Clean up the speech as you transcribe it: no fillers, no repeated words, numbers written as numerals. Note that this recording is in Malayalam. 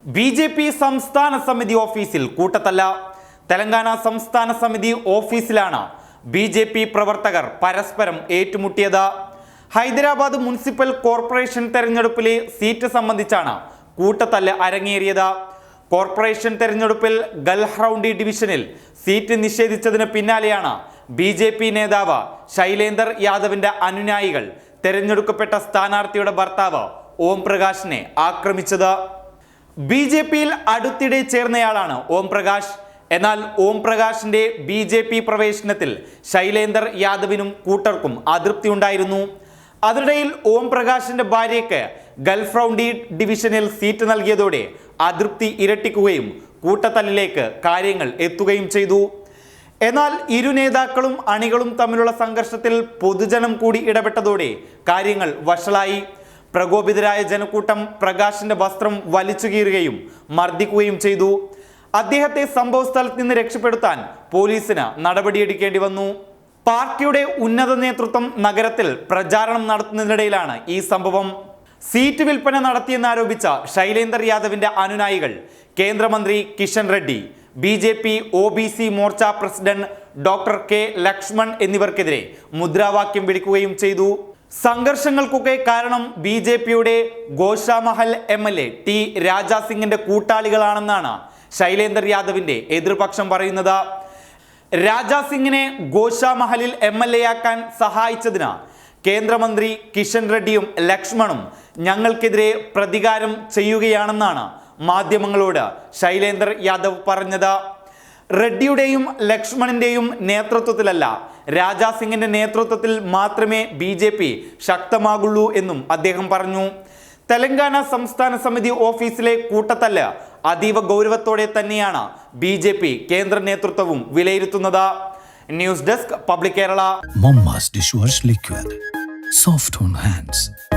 ബി.ജെ.പി. സംസ്ഥാന സമിതി ഓഫീസിൽ കൂട്ടത്തല്ല. തെലങ്കാന സംസ്ഥാന സമിതി ഓഫീസിലാണ് ബി.ജെ.പി. പ്രവർത്തകർ പരസ്പരം ഏറ്റുമുട്ടിയത്. ഹൈദരാബാദ് മുനിസിപ്പൽ കോർപ്പറേഷൻ തെരഞ്ഞെടുപ്പിലെ സീറ്റ് സംബന്ധിച്ചാണ് കൂട്ടത്തല്ല് അരങ്ങേറിയത്. കോർപ്പറേഷൻ തെരഞ്ഞെടുപ്പിൽ ഗൽഹറൌണ്ടി ഡിവിഷനിൽ സീറ്റ് നിഷേധിച്ചതിന് പിന്നാലെയാണ് ബി.ജെ.പി. നേതാവ് ശൈലേന്ദർ യാദവിന്റെ അനുയായികൾ തെരഞ്ഞെടുക്കപ്പെട്ട സ്ഥാനാർത്ഥിയുടെ ഭർത്താവ് ഓം പ്രകാശിനെ ആക്രമിച്ചത്. ബി.ജെ.പിയിൽ അടുത്തിടെ ചേർന്നയാളാണ് ഓം പ്രകാശ്. എന്നാൽ ഓം പ്രകാശിന്റെ ബി.ജെ.പി. പ്രവേശനത്തിൽ ശൈലേന്ദർ യാദവിനും കൂട്ടർക്കും അതൃപ്തി ഉണ്ടായിരുന്നു. അതിനിടയിൽ ഓം പ്രകാശിന്റെ ഭാര്യയ്ക്ക് ഗൽഹറൌണ്ടി ഡിവിഷനിൽ സീറ്റ് നൽകിയതോടെ അതൃപ്തി ഇരട്ടിക്കുകയും കൂട്ടത്തല്ലിലേക്ക് കാര്യങ്ങൾ എത്തുകയും ചെയ്തു. എന്നാൽ ഇരു നേതാക്കളും അണികളും തമ്മിലുള്ള സംഘർഷത്തിൽ പൊതുജനം കൂടി ഇടപെട്ടതോടെ കാര്യങ്ങൾ വഷളായി. പ്രകോപിതരായ ജനക്കൂട്ടം പ്രകാശിന്റെ വസ്ത്രം വലിച്ചു കീറുകയും മർദ്ദിക്കുകയും ചെയ്തു. അദ്ദേഹത്തെ സംഭവ സ്ഥലത്ത് നിന്ന് രക്ഷപ്പെടുത്താൻ പോലീസിന് നടപടിയെടുക്കേണ്ടി വന്നു. പാർട്ടിയുടെ ഉന്നത നേതൃത്വം നഗരത്തിൽ പ്രചാരണം നടത്തുന്നതിനിടയിലാണ് ഈ സംഭവം. സീറ്റ് വിൽപ്പന നടത്തിയെന്നാരോപിച്ച ശൈലേന്ദർ യാദവിന്റെ അനുനായികൾ കേന്ദ്രമന്ത്രി Kishan Reddy, BJP. OBC Morcha president doctor K Laxman എന്നിവർക്കെതിരെ മുദ്രാവാക്യം വിളിക്കുകയും ചെയ്തു. സംഘർഷങ്ങൾക്കൊക്കെ കാരണം ബി.ജെ.പിയുടെ ഗോഷാമഹൽ MLA ടി രാജാ സിംഗിന്റെ കൂട്ടാളികളാണെന്നാണ് ശൈലേന്ദർ യാദവിന്റെ എതിർപക്ഷം പറയുന്നത്. രാജാ സിംഗിനെ ഗോഷാമഹലിൽ MLA ആക്കാൻ സഹായിച്ചതിന് കേന്ദ്രമന്ത്രി കിഷൻ റെഡ്ഡിയും ലക്ഷ്മണും ഞങ്ങൾക്കെതിരെ പ്രതികാരം ചെയ്യുകയാണെന്നാണ് മാധ്യമങ്ങളോട് ശൈലേന്ദർ യാദവ് പറഞ്ഞത്. റെഡ്ഡിയുടെയും ലക്ഷ്മണിന്റെയും നേതൃത്വത്തിലല്ല, രാജാ സിംഗിന്റെ നേതൃത്വത്തിൽ മാത്രമേ ബി.ജെ.പി. ശക്തമാകുള്ളൂ എന്നും അദ്ദേഹം പറഞ്ഞു. തെലങ്കാന സംസ്ഥാന സമിതി ഓഫീസിലെ കൂട്ടത്തല്ല് അതീവ ഗൗരവത്തോടെ തന്നെയാണ് ബി.ജെ.പി. കേന്ദ്ര നേതൃത്വവും വിലയിരുത്തുന്നത്. News desk public Kerala. Mama's dishwash liquid, soft on hands.